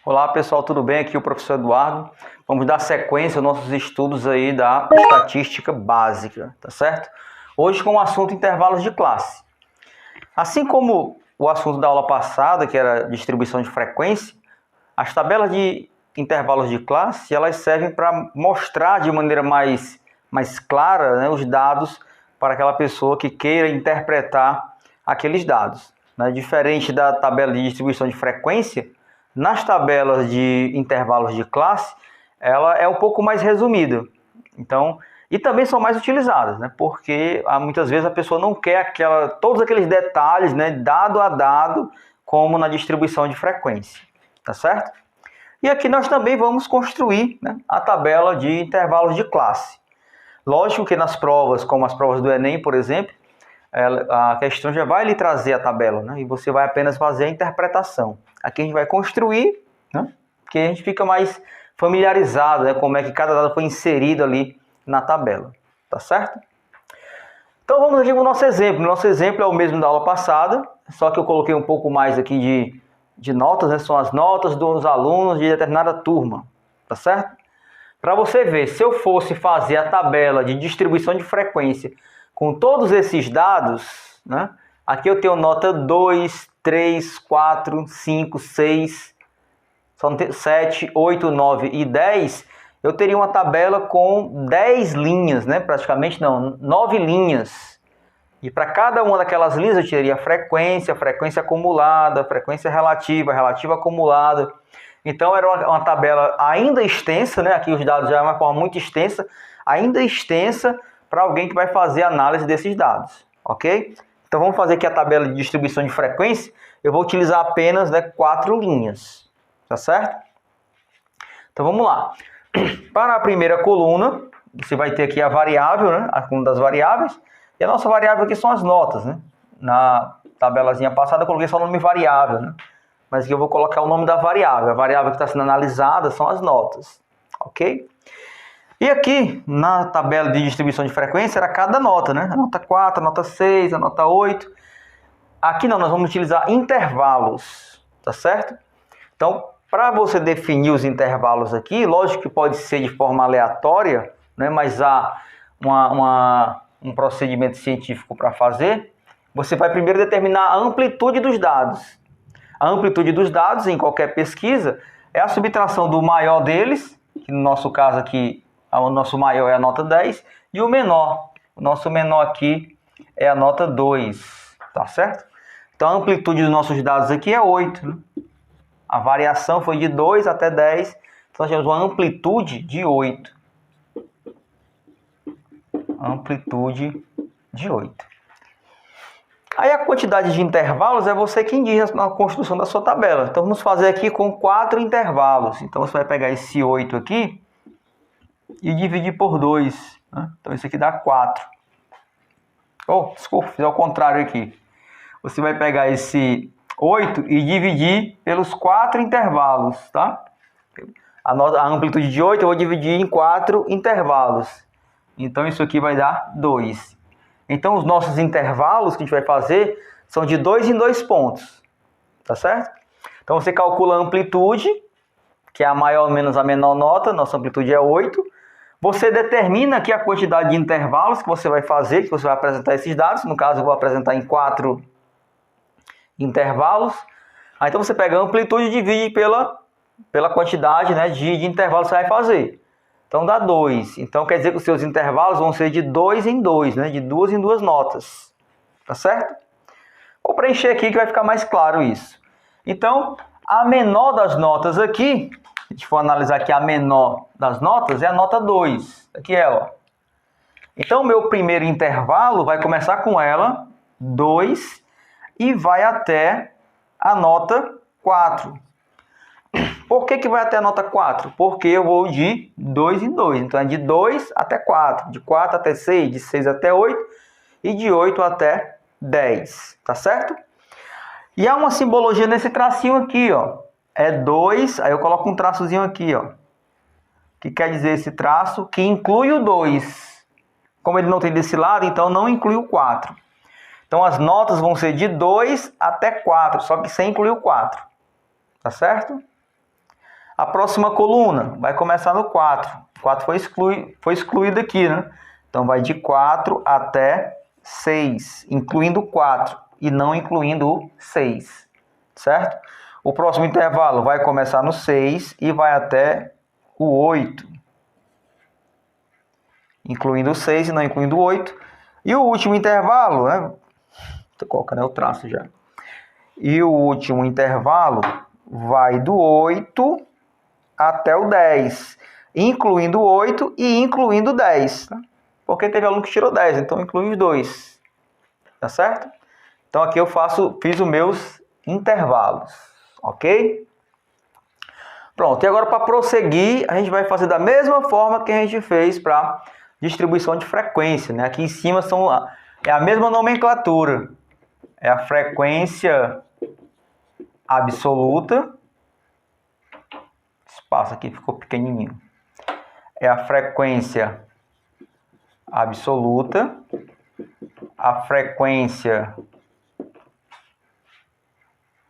Olá pessoal, tudo bem? Aqui é o professor Eduardo. Vamos dar sequência aos nossos estudos aí da estatística básica, tá certo? Hoje com o assunto intervalos de classe. Assim como o assunto da aula passada, que era distribuição de frequência, as tabelas de intervalos de classe, elas servem para mostrar de maneira mais clara, né, os dados para aquela pessoa que queira interpretar aqueles dados, né? Diferente da tabela de distribuição de frequência, nas tabelas de intervalos de classe, ela é um pouco mais resumida. Então, e também são mais utilizadas, né? Porque muitas vezes a pessoa não quer todos aqueles detalhes, né, dado a dado, como na distribuição de frequência, tá certo? E aqui nós também vamos construir, né, a tabela de intervalos de classe. Lógico que nas provas, como as provas do Enem, por exemplo, a questão já vai lhe trazer a tabela, né? E você vai apenas fazer a interpretação. Aqui a gente vai construir, né? Porque a gente fica mais familiarizado, né? Como é que cada dado foi inserido ali na tabela, tá certo? Então vamos aqui para o nosso exemplo. Nosso exemplo é o mesmo da aula passada, só que eu coloquei um pouco mais aqui de notas, né? São as notas dos alunos de determinada turma, tá certo? Para você ver, se eu fosse fazer a tabela de distribuição de frequência com todos esses dados, né? Aqui eu tenho nota 2, 3, 4, 5, 6, 7, 8, 9 e 10. Eu teria uma tabela com 10 linhas, né? Praticamente não, 9 linhas. E para cada uma daquelas linhas eu teria frequência acumulada, frequência relativa acumulada. Então era uma tabela ainda extensa, né? Aqui os dados já é uma forma muito extensa, ainda extensa para alguém que vai fazer análise desses dados, ok? Então vamos fazer aqui a tabela de distribuição de frequência. Eu vou utilizar apenas, né, 4 linhas, tá certo? Então vamos lá. Para a primeira coluna, você vai ter aqui a variável, né? A coluna das variáveis. E a nossa variável aqui são as notas, né? Na tabelazinha passada eu coloquei só o nome variável, né? Mas aqui eu vou colocar o nome da variável. A variável que está sendo analisada são as notas, ok? E aqui, na tabela de distribuição de frequência, era cada nota, né? A nota 4, a nota 6, a nota 8. Aqui não, nós vamos utilizar intervalos, tá certo? Então, para você definir os intervalos aqui, lógico que pode ser de forma aleatória, né? Mas há um procedimento científico para fazer. Você vai primeiro determinar a amplitude dos dados. A amplitude dos dados, em qualquer pesquisa, é a subtração do maior deles, que no nosso caso aqui, o nosso maior é a nota 10, e o menor. O nosso menor aqui é a nota 2, tá certo? Então a amplitude dos nossos dados aqui é 8. Né? A variação foi de 2 até 10, então nós temos uma amplitude de 8. Amplitude de 8. Aí a quantidade de intervalos é você quem diz na construção da sua tabela. Então vamos fazer aqui com 4 intervalos. Então você vai pegar esse 8 aqui e dividir por 2. Né? Então isso aqui dá 4. Desculpa, fiz ao contrário aqui. Você vai pegar esse 8 e dividir pelos 4 intervalos, tá? A amplitude de 8 eu vou dividir em 4 intervalos. Então isso aqui vai dar 2. Então os nossos intervalos que a gente vai fazer são de 2 em 2 pontos, tá certo? Então você calcula a amplitude, que é a maior menos a menor nota, nossa amplitude é 8. Você determina aqui a quantidade de intervalos que você vai fazer, que você vai apresentar esses dados. No caso eu vou apresentar em 4 intervalos. Aí, então você pega a amplitude e divide pela quantidade, né, de intervalos que você vai fazer. Então dá 2. Então quer dizer que os seus intervalos vão ser de 2 em 2, né? De 2 em 2 notas. Tá certo? Vou preencher aqui que vai ficar mais claro isso. Então, a menor das notas aqui, se a gente for analisar aqui a menor das notas, é a nota 2. Aqui é ela. Então, o meu primeiro intervalo vai começar com ela, 2, e vai até a nota 4. Por que vai até a nota 4? Porque eu vou de 2 em 2. Então é de 2 até 4. De 4 até 6, de 6 até 8 e de 8 até 10. Tá certo? E há uma simbologia nesse tracinho aqui, ó. É 2, aí eu coloco um traçozinho aqui, ó. Que quer dizer esse traço que inclui o 2. Como ele não tem desse lado, então não inclui o 4. Então as notas vão ser de 2 até 4, só que sem incluir o 4. Tá certo? A próxima coluna vai começar no 4. 4 foi excluído aqui, né? Então, vai de 4 até 6, incluindo o 4 e não incluindo o 6, certo? O próximo intervalo vai começar no 6 e vai até o 8, incluindo o 6 e não incluindo o 8. E o último intervalo, né? Estou colocando o traço já. E o último intervalo vai do 8 até o 10, incluindo o 8 e incluindo o 10. Tá? Porque teve aluno que tirou 10, então inclui os dois. Tá certo? Então aqui eu fiz os meus intervalos. Ok? Pronto, e agora para prosseguir, a gente vai fazer da mesma forma que a gente fez para distribuição de frequência. Né? Aqui em cima é a mesma nomenclatura. É a frequência absoluta. Esse espaço aqui ficou pequenininho. É a frequência absoluta, a frequência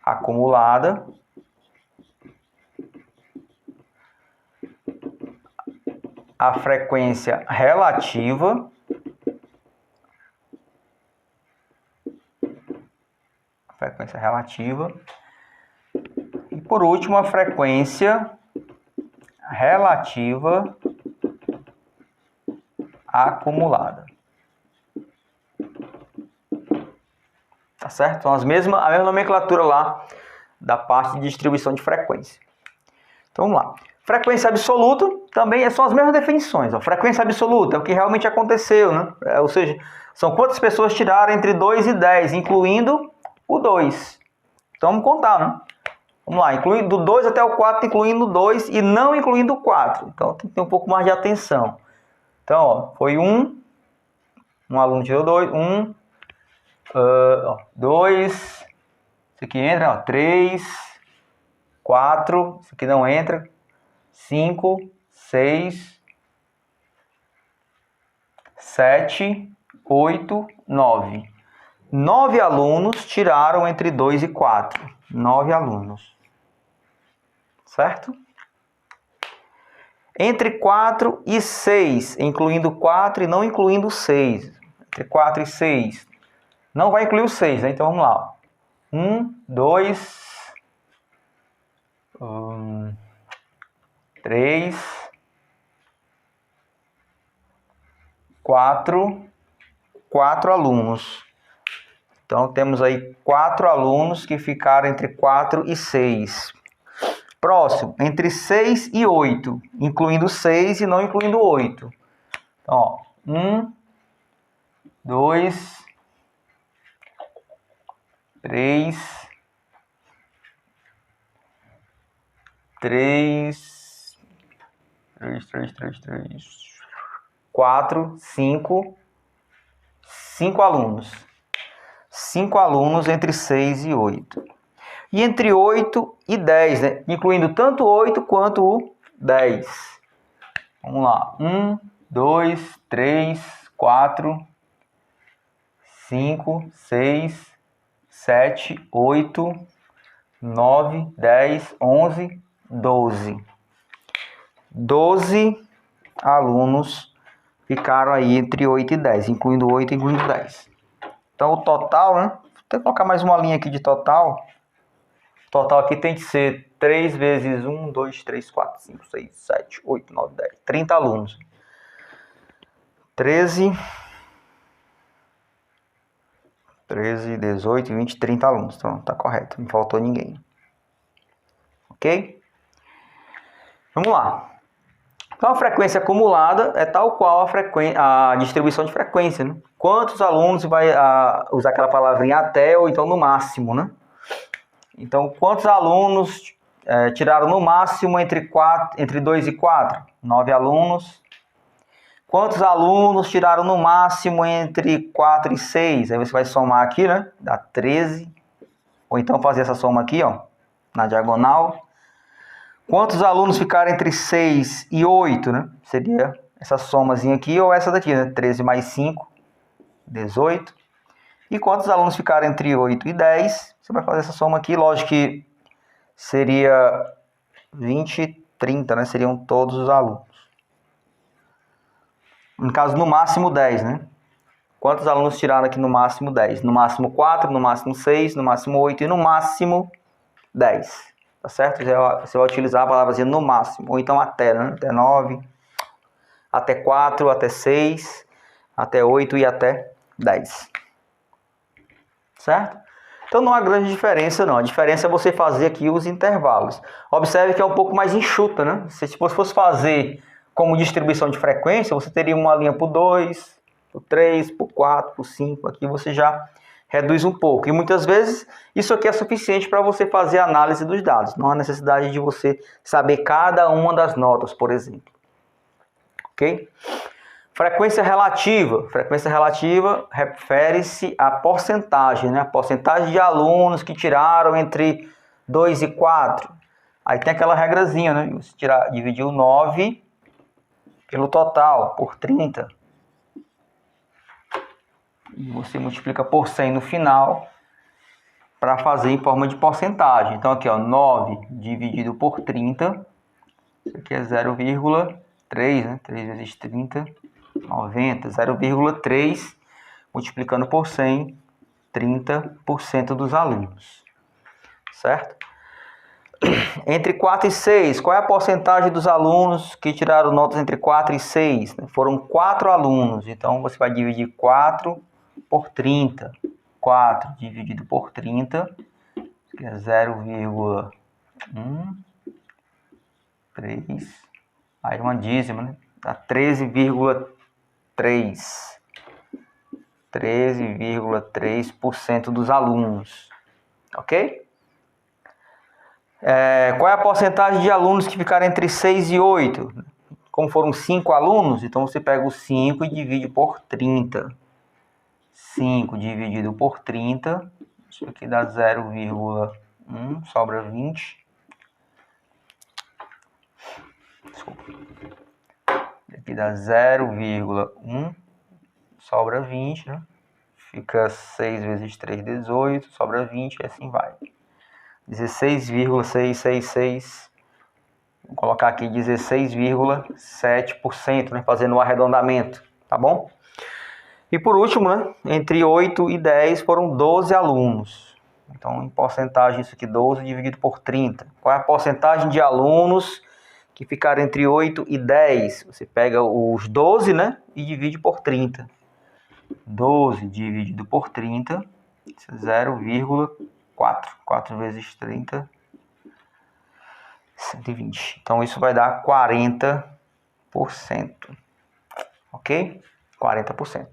acumulada, a frequência relativa, e por último a frequência relativa acumulada. Tá certo? Então a mesma nomenclatura lá da parte de distribuição de frequência. Então vamos lá. Frequência absoluta também são as mesmas definições. Ó. Frequência absoluta é o que realmente aconteceu, né? Ou seja, são quantas pessoas tiraram entre 2 e 10, incluindo o 2. Então vamos contar, né? Vamos lá, incluindo do 2 até o 4, incluindo o 2 e não incluindo o 4. Então tem que ter um pouco mais de atenção. Então, ó, foi um aluno tirou 2, 2, isso aqui entra, ó, 3, 4, isso aqui não entra, 5, 6, 7, 8, 9. 9 alunos tiraram entre 2 e 4. 9 alunos. Certo? Entre 4 e 6, incluindo 4 e não incluindo 6. Entre 4 e 6. Não vai incluir o 6, né? Então vamos lá. 1, 2, 3, 4 alunos. Então temos aí 4 alunos que ficaram entre 4 e 6. Próximo, entre 6 e 8, incluindo 6 e não incluindo 8. Então, ó, 1, 2, 3, 4, 5 alunos. 5 alunos entre 6 e 8. E entre 8 e 10, né? Incluindo tanto o 8 quanto o 10. Vamos lá. 1, 2, 3, 4, 5, 6, 7, 8, 9, 10, 11, 12. 12 alunos ficaram aí entre 8 e 10, incluindo 8 e incluindo 10. Então o total, né? Vou colocar mais uma linha aqui de total. O total aqui tem que ser 3 vezes 1, 2, 3, 4, 5, 6, 7, 8, 9, 10. 30 alunos. 13, 18, 20, 30 alunos. Então tá correto, não faltou ninguém. Ok? Vamos lá. Então a frequência acumulada é tal qual a distribuição de frequência, né? Quantos alunos vai usar aquela palavrinha até ou então no máximo, né? Então, quantos alunos tiraram no máximo entre 2 e 4? 9 alunos. Quantos alunos tiraram no máximo entre 4 e 6? Aí você vai somar aqui, né? Dá 13. Ou então fazer essa soma aqui, ó, na diagonal. Quantos alunos ficaram entre 6 e 8, né? Seria essa somazinha aqui ou essa daqui, né? 13 mais 5, 18. E quantos alunos ficaram entre 8 e 10? Você vai fazer essa soma aqui. Lógico que seria 20, 30, né? Seriam todos os alunos. No caso, no máximo 10, né? Quantos alunos tiraram aqui no máximo 10? No máximo 4, no máximo 6, no máximo 8 e no máximo 10. Tá certo? Você vai utilizar a palavra no máximo, ou então até, né? Até 9, até 4, até 6, até 8 e até 10. Certo? Então não há grande diferença não. A diferença é você fazer aqui os intervalos. Observe que é um pouco mais enxuta, né? Se você fosse fazer como distribuição de frequência, você teria uma linha por 2, por 3, por 4, por 5. Aqui você já reduz um pouco. E muitas vezes isso aqui é suficiente para você fazer a análise dos dados. Não há necessidade de você saber cada uma das notas, por exemplo. Ok? Frequência relativa. Frequência relativa refere-se à porcentagem, né? A porcentagem de alunos que tiraram entre 2 e 4. Aí tem aquela regrazinha, né? Você dividir o 9 pelo total, por 30. E você multiplica por 100 no final para fazer em forma de porcentagem. Então aqui, ó, 9 dividido por 30. Isso aqui é 0,3, né? 3 vezes 30, 90. 0,3 multiplicando por 100, 30% dos alunos. Certo? Entre 4 e 6, qual é a porcentagem dos alunos que tiraram notas entre 4 e 6? Foram 4 alunos, então você vai dividir 4 por 30. 4 dividido por 30, que é 0,1, 3, aí uma dízima, né? Dá 13,3. 13,3% dos alunos. Ok? Qual é a porcentagem de alunos que ficaram entre 6 e 8? Como foram 5 alunos, então você pega o 5 e divide por 30. 5 dividido por 30, isso aqui dá 0,1, sobra 20. Desculpa. Aqui dá 0,1, sobra 20, né? Fica 6 vezes 3, 18, sobra 20 e assim vai. 16,666, vou colocar aqui 16,7%, né, fazendo o arredondamento, tá bom? E por último, né, entre 8 e 10 foram 12 alunos. Então, em porcentagem, isso aqui, 12 dividido por 30. Qual é a porcentagem de alunos que ficaram entre 8 e 10? Você pega os 12, né, e divide por 30. 12 dividido por 30, 0,4. 4 vezes 30, 120. Então, isso vai dar 40%. Ok? 40%.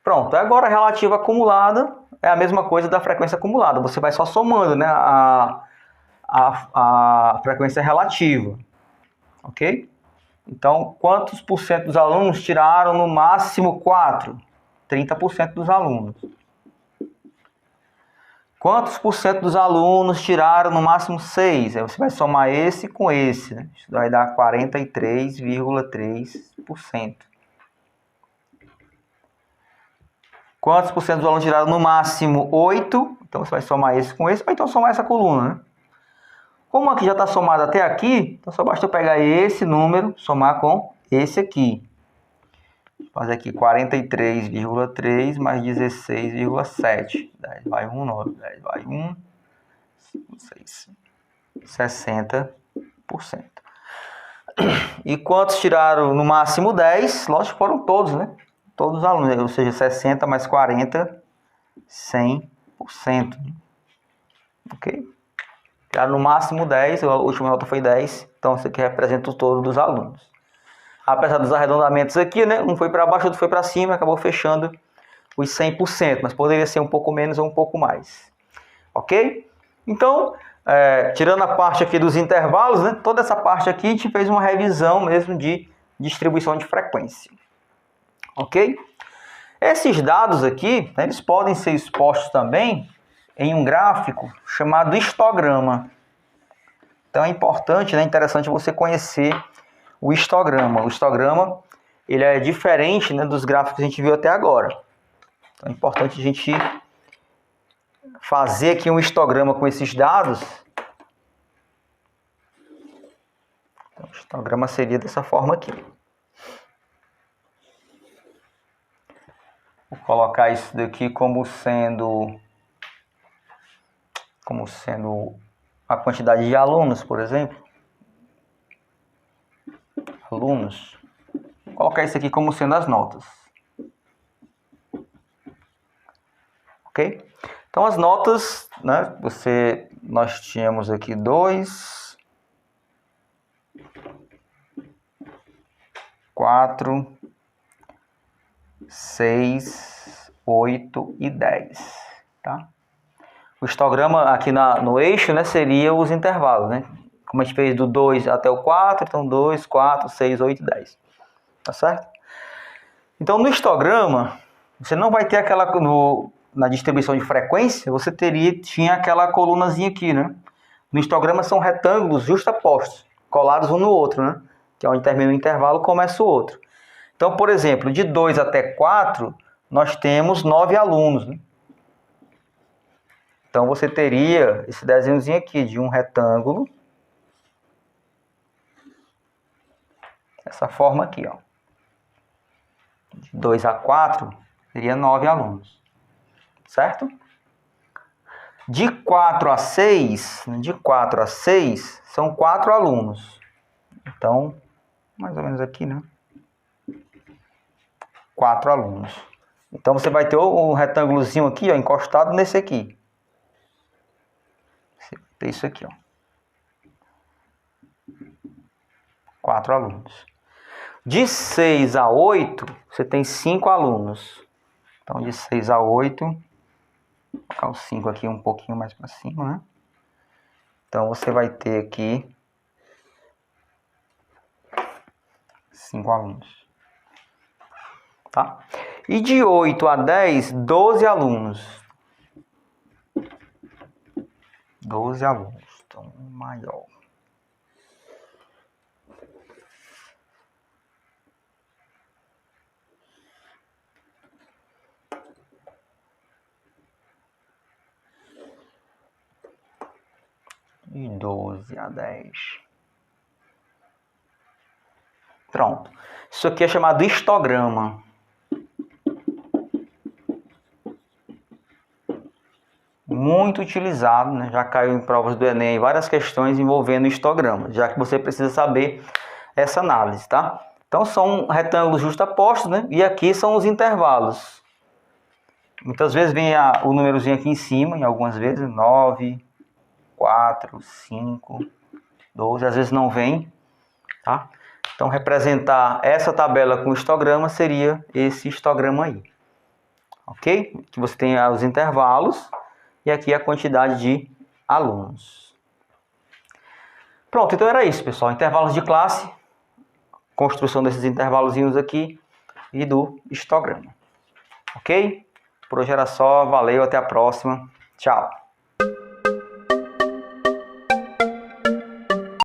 Pronto. Agora, a relativa acumulada é a mesma coisa da frequência acumulada. Você vai só somando, né, a frequência relativa. Ok? Então, quantos por cento dos alunos tiraram no máximo 4? 30% dos alunos. Quantos por cento dos alunos tiraram no máximo 6? Aí você vai somar esse com esse, né? Isso vai dar 43,3%. Quantos por cento dos alunos tiraram no máximo 8? Então você vai somar esse com esse, ou então somar essa coluna, né? Como aqui já está somado até aqui, então só basta eu pegar esse número, somar com esse aqui. Fazer aqui 43,3 mais 16,7. 10 vai 1, 9, 10 vai 1, 5, 6, 60%. E quantos tiraram no máximo 10? Lógico que foram todos, né? Todos os alunos, ou seja, 60 mais 40, 100%. Ok? Tiraram no máximo 10, a última nota foi 10, então isso aqui representa o todo dos alunos. Apesar dos arredondamentos aqui, né? Um foi para baixo, outro foi para cima, acabou fechando os 100%, mas poderia ser um pouco menos ou um pouco mais. Ok? Então, tirando a parte aqui dos intervalos, né? Toda essa parte aqui a gente fez uma revisão mesmo de distribuição de frequência. Ok? Esses dados aqui, né, eles podem ser expostos também em um gráfico chamado histograma. Então é importante, né, interessante você conhecer o histograma. O histograma, ele é diferente, né, dos gráficos que a gente viu até agora. Então é importante a gente fazer aqui um histograma com esses dados, então, o histograma seria dessa forma aqui. Vou colocar isso daqui como sendo a quantidade de alunos, por exemplo. Alunos. Vou colocar isso aqui como sendo as notas. Ok? Então as notas, né? Nós tínhamos aqui 2, 4, 6, 8 e 10, tá? O histograma aqui no eixo, né, seria os intervalos, né? Como a gente fez do 2 até o 4, então 2, 4, 6, 8 e 10. Tá certo? Então no histograma, você não vai ter aquela... Na distribuição de frequência, você tinha aquela colunazinha aqui, né? No histograma são retângulos justapostos, colados um no outro, né? Que é onde termina o intervalo, começa o outro. Então, por exemplo, de 2 até 4, nós temos 9 alunos, né? Então, você teria esse desenhozinho aqui de um retângulo. Dessa forma aqui, ó. De 2 a 4, seria 9 alunos. Certo? De 4 a 6, são 4 alunos. Então, mais ou menos aqui, né? 4 alunos. Então, você vai ter um retângulozinho aqui, ó, encostado nesse aqui. Você vai ter isso aqui, ó. 4 alunos. De 6 a 8, você tem 5 alunos. Então, de 6 a 8, vou colocar o 5 aqui um pouquinho mais para cima, né? Então, você vai ter aqui 5 alunos. Tá? E de 8 a 10, 12 alunos. 12 alunos. Então, maior. De 12 a 10. Pronto. Isso aqui é chamado histograma. Muito utilizado, né? Já caiu em provas do Enem várias questões envolvendo histograma, já que você precisa saber essa análise, tá? Então são retângulos justapostos, né? E aqui são os intervalos. Muitas vezes vem o númerozinho aqui em cima, em algumas vezes, 9, 4, 5, 12, às vezes não vem, tá? Então representar essa tabela com histograma seria esse histograma aí. Ok? Que você tem os intervalos e aqui a quantidade de alunos. Pronto, então era isso, pessoal. Intervalos de classe, construção desses intervalozinhos aqui e do histograma. Ok? Por hoje era só. Valeu, até a próxima. Tchau.